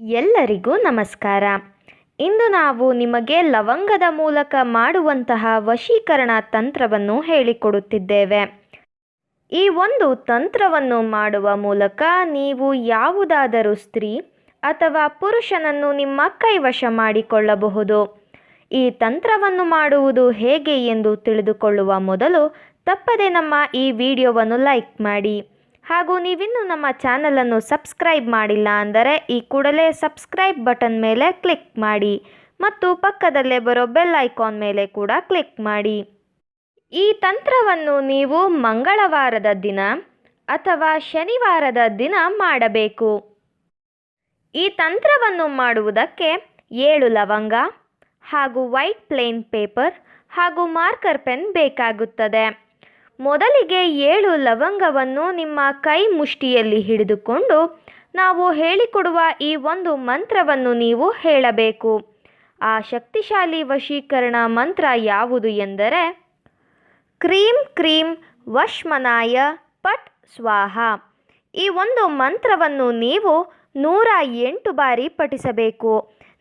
ಎಲ್ಲರಿಗೂ ನಮಸ್ಕಾರ. ಇಂದು ನಾವು ನಿಮಗೆ ಲವಂಗದ ಮೂಲಕ ಮಾಡುವಂತಹ ವಶೀಕರಣ ತಂತ್ರವನ್ನು ಹೇಳಿಕೊಡುತ್ತಿದ್ದೇವೆ. ಈ ಒಂದು ತಂತ್ರವನ್ನು ಮಾಡುವ ಮೂಲಕ ನೀವು ಯಾವುದಾದರೂ ಸ್ತ್ರೀ ಅಥವಾ ಪುರುಷನನ್ನು ನಿಮ್ಮ ಕೈವಶ ಮಾಡಿಕೊಳ್ಳಬಹುದು. ಈ ತಂತ್ರವನ್ನು ಮಾಡುವುದು ಹೇಗೆ ಎಂದು ತಿಳಿದುಕೊಳ್ಳುವ ಮೊದಲು ತಪ್ಪದೆ ನಮ್ಮ ಈ ವಿಡಿಯೋವನ್ನು ಲೈಕ್ ಮಾಡಿ. ಹಾಗೂ ನೀವಿನ್ನೂ ನಮ್ಮ ಚಾನಲನ್ನು ಸಬ್ಸ್ಕ್ರೈಬ್ ಮಾಡಿಲ್ಲ ಅಂದರೆ ಈ ಕೂಡಲೇ ಸಬ್ಸ್ಕ್ರೈಬ್ ಬಟನ್ ಮೇಲೆ ಕ್ಲಿಕ್ ಮಾಡಿ ಮತ್ತು ಪಕ್ಕದಲ್ಲೇ ಬರೋ ಬೆಲ್ ಐಕಾನ್ ಮೇಲೆ ಕೂಡ ಕ್ಲಿಕ್ ಮಾಡಿ. ಈ ತಂತ್ರವನ್ನು ನೀವು ಮಂಗಳವಾರದ ದಿನ ಅಥವಾ ಶನಿವಾರದ ದಿನ ಮಾಡಬೇಕು. ಈ ತಂತ್ರವನ್ನು ಮಾಡುವುದಕ್ಕೆ 7 ಲವಂಗ ಹಾಗೂ ವೈಟ್ ಪ್ಲೇನ್ ಪೇಪರ್ ಹಾಗೂ ಮಾರ್ಕರ್ ಪೆನ್ ಬೇಕಾಗುತ್ತದೆ. ಮೊದಲಿಗೆ 7 ಲವಂಗವನ್ನು ನಿಮ್ಮ ಕೈ ಮುಷ್ಟಿಯಲ್ಲಿ ಹಿಡಿದುಕೊಂಡು ನಾವು ಹೇಳಿಕೊಡುವ ಈ ಒಂದು ಮಂತ್ರವನ್ನು ನೀವು ಹೇಳಬೇಕು. ಆ ಶಕ್ತಿಶಾಲಿ ವಶೀಕರಣ ಮಂತ್ರ ಯಾವುದು ಎಂದರೆ ಕ್ರೀಂ ಕ್ರೀಂ ವಶ್ಮನಾಯ ಪಟ್ ಸ್ವಾಹ. ಈ ಒಂದು ಮಂತ್ರವನ್ನು ನೀವು 108 ಬಾರಿ ಪಠಿಸಬೇಕು.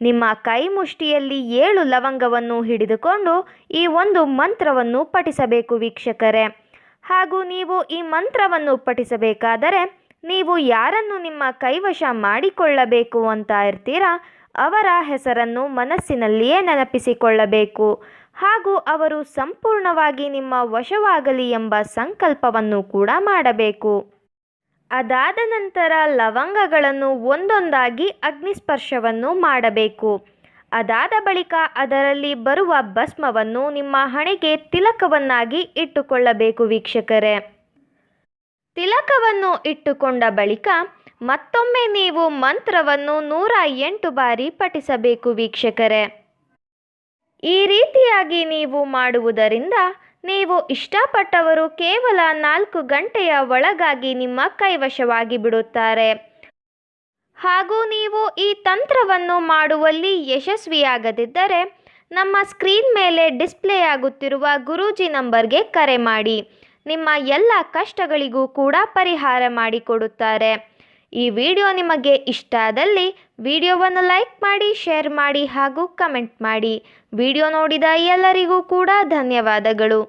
ನಿಮ್ಮ ಕೈ ಮುಷ್ಟಿಯಲ್ಲಿ 7 ಲವಂಗವನ್ನು ಹಿಡಿದುಕೊಂಡು ಈ ಒಂದು ಮಂತ್ರವನ್ನು ಪಠಿಸಬೇಕು ವೀಕ್ಷಕರೇ. ಹಾಗೂ ನೀವು ಈ ಮಂತ್ರವನ್ನು ಪಠಿಸಬೇಕಾದರೆ ನೀವು ಯಾರನ್ನು ನಿಮ್ಮ ಕೈವಶ ಮಾಡಿಕೊಳ್ಳಬೇಕು ಅಂತ ಇರ್ತೀರಾ ಅವರ ಹೆಸರನ್ನು ಮನಸ್ಸಿನಲ್ಲಿಯೇ ನೆನಪಿಸಿಕೊಳ್ಳಬೇಕು. ಹಾಗೂ ಅವರು ಸಂಪೂರ್ಣವಾಗಿ ನಿಮ್ಮ ವಶವಾಗಲಿ ಎಂಬ ಸಂಕಲ್ಪವನ್ನು ಕೂಡ ಮಾಡಬೇಕು. ಅದಾದ ನಂತರ ಲವಂಗಗಳನ್ನು ಒಂದೊಂದಾಗಿ ಅಗ್ನಿಸ್ಪರ್ಶವನ್ನು ಮಾಡಬೇಕು. ಅದಾದ ಬಳಿಕ ಅದರಲ್ಲಿ ಬರುವ ಭಸ್ಮವನ್ನು ನಿಮ್ಮ ಹಣೆಗೆ ತಿಲಕವನ್ನಾಗಿ ಇಟ್ಟುಕೊಳ್ಳಬೇಕು ವೀಕ್ಷಕರೇ. ತಿಲಕವನ್ನು ಇಟ್ಟುಕೊಂಡ ಬಳಿಕ ಮತ್ತೊಮ್ಮೆ ನೀವು ಮಂತ್ರವನ್ನು 108 ಬಾರಿ ಪಠಿಸಬೇಕು ವೀಕ್ಷಕರೇ. ಈ ರೀತಿಯಾಗಿ ನೀವು ಮಾಡುವುದರಿಂದ ನೀವು ಇಷ್ಟಪಟ್ಟವರು ಕೇವಲ 4 ಗಂಟೆಯ ಒಳಗಾಗಿ ನಿಮ್ಮ ಕೈವಶವಾಗಿ ಬಿಡುತ್ತಾರೆ. ಹಾಗೂ ನೀವು ಈ ತಂತ್ರವನ್ನು ಮಾಡುವಲ್ಲಿ ಯಶಸ್ವಿಯಾಗದಿದ್ದರೆ ನಮ್ಮ ಸ್ಕ್ರೀನ್ ಮೇಲೆ ಡಿಸ್ಪ್ಲೇ ಆಗುತ್ತಿರುವ ಗುರೂಜಿ ನಂಬರ್ಗೆ ಕರೆ ಮಾಡಿ. ನಿಮ್ಮ ಎಲ್ಲ ಕಷ್ಟಗಳಿಗೂ ಕೂಡ ಪರಿಹಾರ ಮಾಡಿಕೊಡುತ್ತಾರೆ. ಈ ವಿಡಿಯೋ ನಿಮಗೆ ಇಷ್ಟ ಆದಲ್ಲಿ ವಿಡಿಯೋವನ್ನು ಲೈಕ್ ಮಾಡಿ, ಶೇರ್ ಮಾಡಿ ಹಾಗೂ ಕಮೆಂಟ್ ಮಾಡಿ. ವಿಡಿಯೋ ನೋಡಿದ ಎಲ್ಲರಿಗೂ ಕೂಡ ಧನ್ಯವಾದಗಳು.